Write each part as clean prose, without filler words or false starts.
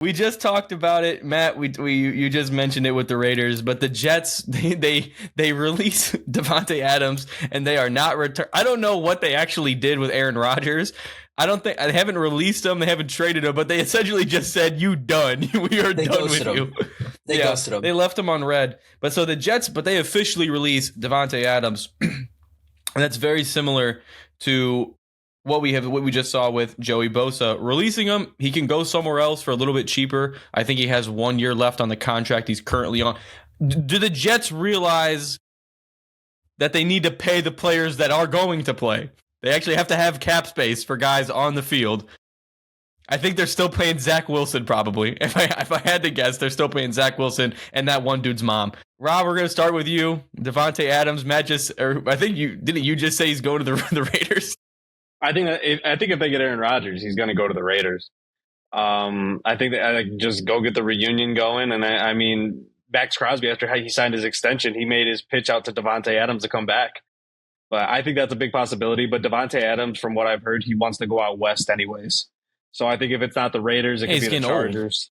We just talked about it, Matt. You just mentioned it with the Raiders, but the Jets they release Davante Adams and they are not return. I don't know what they actually did with Aaron Rodgers. They haven't released him. They haven't traded him, but they essentially just said, "You done. We are done with you." They ghosted him. They left him on red. But so the Jets, but they officially released Davante Adams, and that's very similar to what we just saw with Joey Bosa. Releasing him, he can go somewhere else for a little bit cheaper. I think he has 1 year left on the contract he's currently on. Do the Jets realize that they need to pay the players that are going to play? They actually have to have cap space for guys on the field. I think they're still paying Zach Wilson, probably. If I had to guess, they're still paying Zach Wilson and that one dude's mom. Rob, we're going to start with you. Davante Adams, Matt didn't you just say he's going to the Raiders? I think if they get Aaron Rodgers, he's going to go to the Raiders. I think that just go get the reunion going. And I mean, Max Crosby, after he signed his extension, he made his pitch out to Davante Adams to come back. But I think that's a big possibility. But Davante Adams, from what I've heard, he wants to go out west anyways. So I think if it's not the Raiders, it could be the Chargers.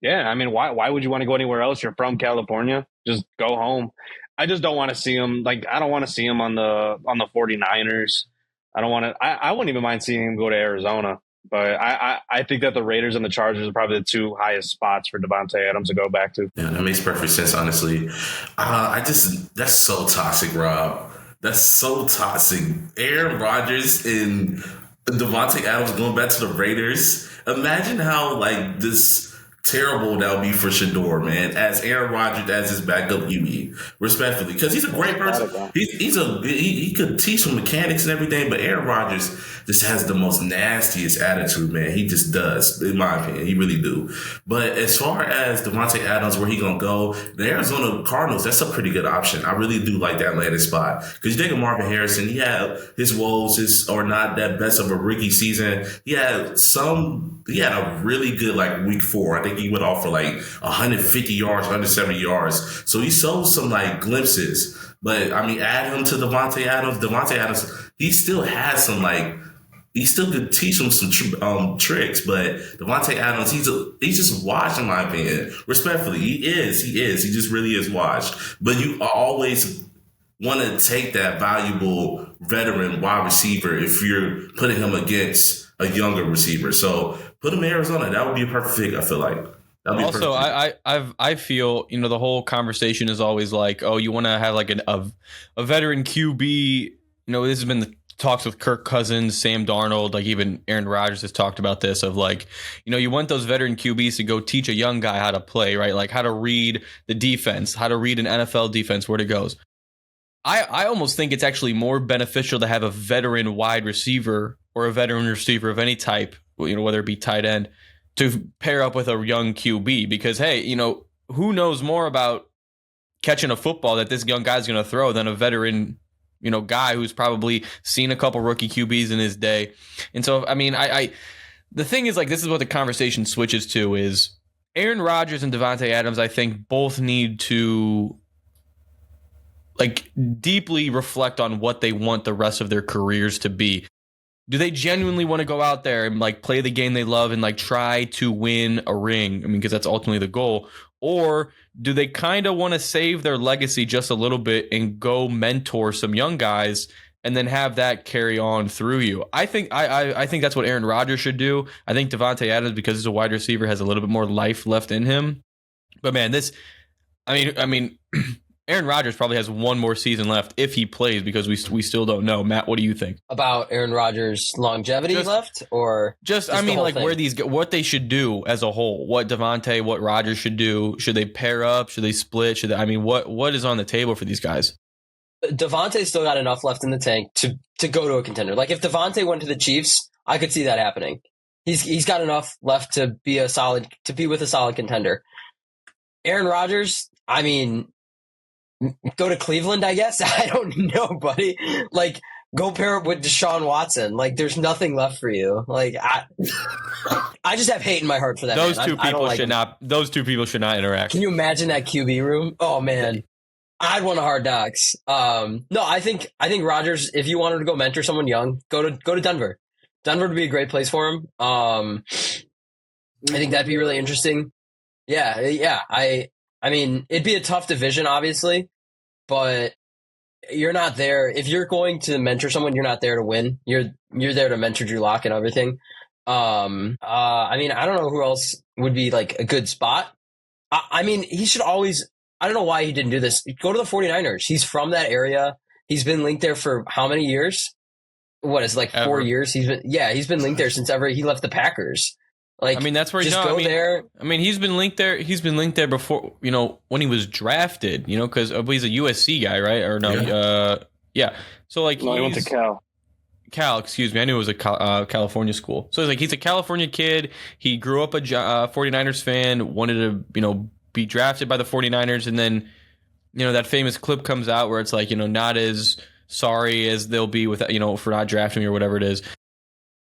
Old. Yeah, I mean, why would you want to go anywhere else? You're from California. Just go home. I just don't want to see him. I don't want to see him on the 49ers. I don't want to. I wouldn't even mind seeing him go to Arizona. But I think that the Raiders and the Chargers are probably the two highest spots for Davante Adams to go back to. Yeah, that makes perfect sense, honestly. That's so toxic, Rob. That's so toxic. Aaron Rodgers and Davante Adams going back to the Raiders. Imagine how this terrible that would be for Shador, man, as Aaron Rodgers as his backup QB, respectfully, because he's a great person. He could teach some mechanics and everything, but Aaron Rodgers just has the most nastiest attitude, man. He just does, in my opinion. He really do. But as far as Davante Adams, where he gonna go, the Arizona Cardinals, that's a pretty good option. I really do like that landing spot, because you think of Marvin Harrison, he had his woes, or not that best of a rookie season. He had a really good week 4. I think he went off for 150 yards, 170 yards. So he showed some glimpses. But I mean, add him to Davante Adams. Davante Adams, he still has some he still could teach him some tricks. But Davante Adams, he's just washed, in my opinion. Respectfully, he is. He just really is washed. But you always want to take that valuable veteran wide receiver if you're putting him against a younger receiver. So put him in Arizona. That would be a perfect fit, I feel like. Also, I feel, the whole conversation is always you want to have a veteran QB. This has been the talks with Kirk Cousins, Sam Darnold, even Aaron Rodgers has talked about this of you want those veteran QBs to go teach a young guy how to play, right? How to read the defense, how to read an NFL defense, where it goes. I almost think it's actually more beneficial to have a veteran wide receiver or a veteran receiver of any type, whether it be tight end, to pair up with a young QB, because, hey, who knows more about catching a football that this young guy's going to throw than a veteran, guy who's probably seen a couple rookie QBs in his day. And so, I mean, the thing is, this is what the conversation switches to is Aaron Rodgers and Davante Adams, I think, both need to deeply reflect on what they want the rest of their careers to be. Do they genuinely want to go out there and play the game they love and try to win a ring? I mean, because that's ultimately the goal. Or do they kind of want to save their legacy just a little bit and go mentor some young guys and then have that carry on through you? I think I think that's what Aaron Rodgers should do. I think Davante Adams, because he's a wide receiver, has a little bit more life left in him. But man, I mean, Aaron Rodgers probably has one more season left if he plays, because we still don't know. Matt, what do you think about Aaron Rodgers' longevity left, or what they should do as a whole? What Davante, what Rodgers should do? Should they pair up? Should they split? What is on the table for these guys? Davante's still got enough left in the tank to go to a contender. If Davante went to the Chiefs, I could see that happening. He's got enough left to be with a solid contender. Aaron Rodgers, I mean, go to Cleveland, I guess. I don't know, buddy. Go pair up with Deshaun Watson. There's nothing left for you. I just have hate in my heart for that. Those two people should not interact. Can you imagine that QB room? Oh man, I'd want a Hard Knocks. No, I think Rodgers, if you wanted to go mentor someone young, go to Denver. Denver would be a great place for him. I think that'd be really interesting. Yeah. I mean, it'd be a tough division, obviously, but you're not there. If you're going to mentor someone, you're not there to win. You're there to mentor Drew Lock and everything. I mean, I don't know who else would be like a good spot. I mean, he should always, I don't know why he didn't do this. Go to the 49ers. He's from that area. He's been linked there for how many years? What is it, like 4 years? He's been linked there since ever he left the Packers. Like, I mean, that's where just go there. I mean, he's been linked there. He's been linked there before, when he was drafted, because he's a USC guy, right? Or no? Yeah. So like, no, he went to Cal, excuse me. I knew it was a California school. So he's a California kid. He grew up a 49ers fan, wanted to, be drafted by the 49ers. And then, that famous clip comes out where it's like, not as sorry as they'll be with, for not drafting me or whatever it is.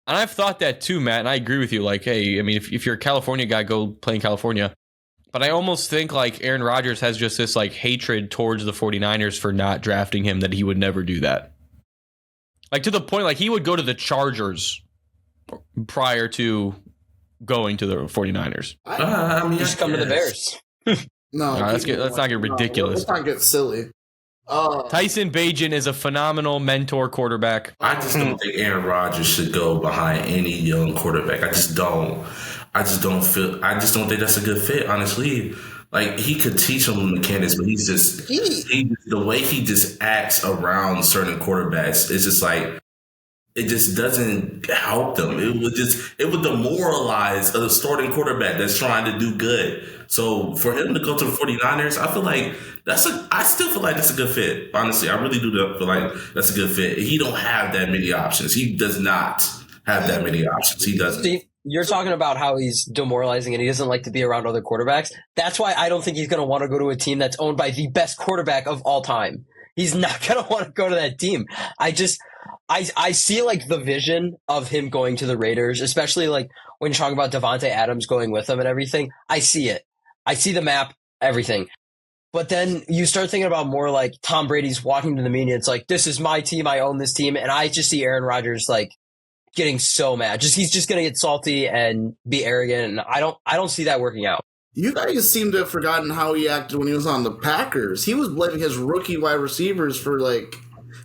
And I've thought that too, Matt. And I agree with you. Like, hey, I mean, if you're a California guy, go play in California. But I almost think like Aaron Rodgers has just this like hatred towards the 49ers for not drafting him that he would never do that. Like to the point, like he would go to the Chargers prior to going to the 49ers. I mean, just come to the Bears. No, let's not get ridiculous. Let's not get silly. Tyson Bagent is a phenomenal mentor quarterback. I just don't think Aaron Rodgers should go behind any young quarterback. I just don't think that's a good fit, honestly. Like, he could teach them mechanics, but the way he just acts around certain quarterbacks is just like, it just doesn't help them. It would demoralize a starting quarterback that's trying to do good. So for him to go to the 49ers, I still feel like that's a good fit. Honestly, I really do feel like that's a good fit. He don't have that many options. He does not have that many options. He doesn't. Steve, you're talking about how he's demoralizing and he doesn't like to be around other quarterbacks. That's why I don't think he's going to want to go to a team that's owned by the best quarterback of all time. He's not going to want to go to that team. I see like the vision of him going to the Raiders, especially like when you're talking about Davante Adams going with him and everything. I see it. I see the map, everything. But then you start thinking about more like Tom Brady's walking to the media. It's like, this is my team. I own this team. And I just see Aaron Rodgers like getting so mad. He's just going to get salty and be arrogant. And I don't see that working out. You guys seem to have forgotten how he acted when he was on the Packers. He was blaming his rookie wide receivers for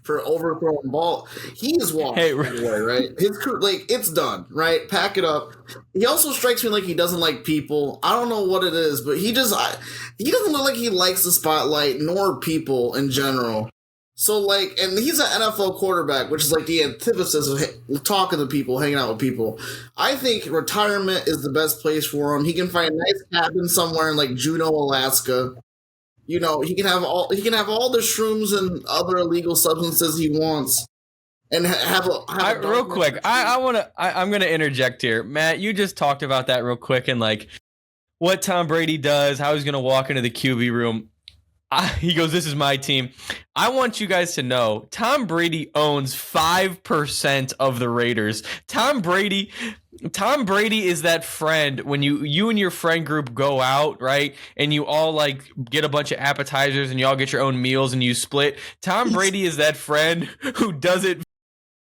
overthrowing ball. He is walking away, right? His crew, like, it's done, right? Pack it up. He also strikes me like he doesn't like people. I don't know what it is, but he doesn't look like he likes the spotlight nor people in general. So, like, and he's an NFL quarterback, which is like the antithesis of talking to people, hanging out with people. I think retirement is the best place for him. He can find a nice cabin somewhere in like Juneau, Alaska. He can have all the shrooms and other illegal substances he wants, and real quick. I'm gonna interject here, Matt. You just talked about that real quick and like what Tom Brady does, how he's gonna walk into the QB room. He goes, "This is my team." I want you guys to know Tom Brady owns 5% of the Raiders. Tom Brady is that friend when you and your friend group go out, right? And you all like get a bunch of appetizers and you all get your own meals and you split. Tom Brady is that friend who doesn't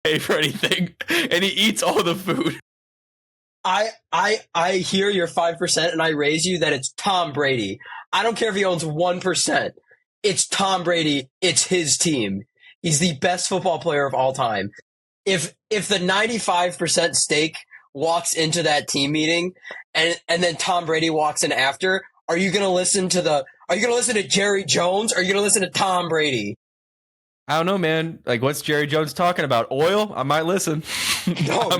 pay for anything and he eats all the food. I hear your 5% and I raise you that it's Tom Brady. I don't care if he owns 1%. It's Tom Brady. It's his team. He's the best football player of all time. If the 95% stake walks into that team meeting and then Tom Brady walks in after, are you going to listen to Jerry Jones or are you going to listen to Tom Brady? I don't know, man. Like, what's Jerry Jones talking about? Oil? I might listen. No,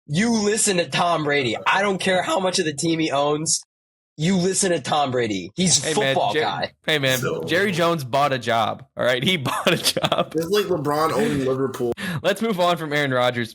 you listen to Tom Brady. I don't care how much of the team he owns. You listen to Tom Brady. He's a football guy. Hey, man. Jerry Jones bought a job. All right. He bought a job. It's like LeBron owning Liverpool. Let's move on from Aaron Rodgers.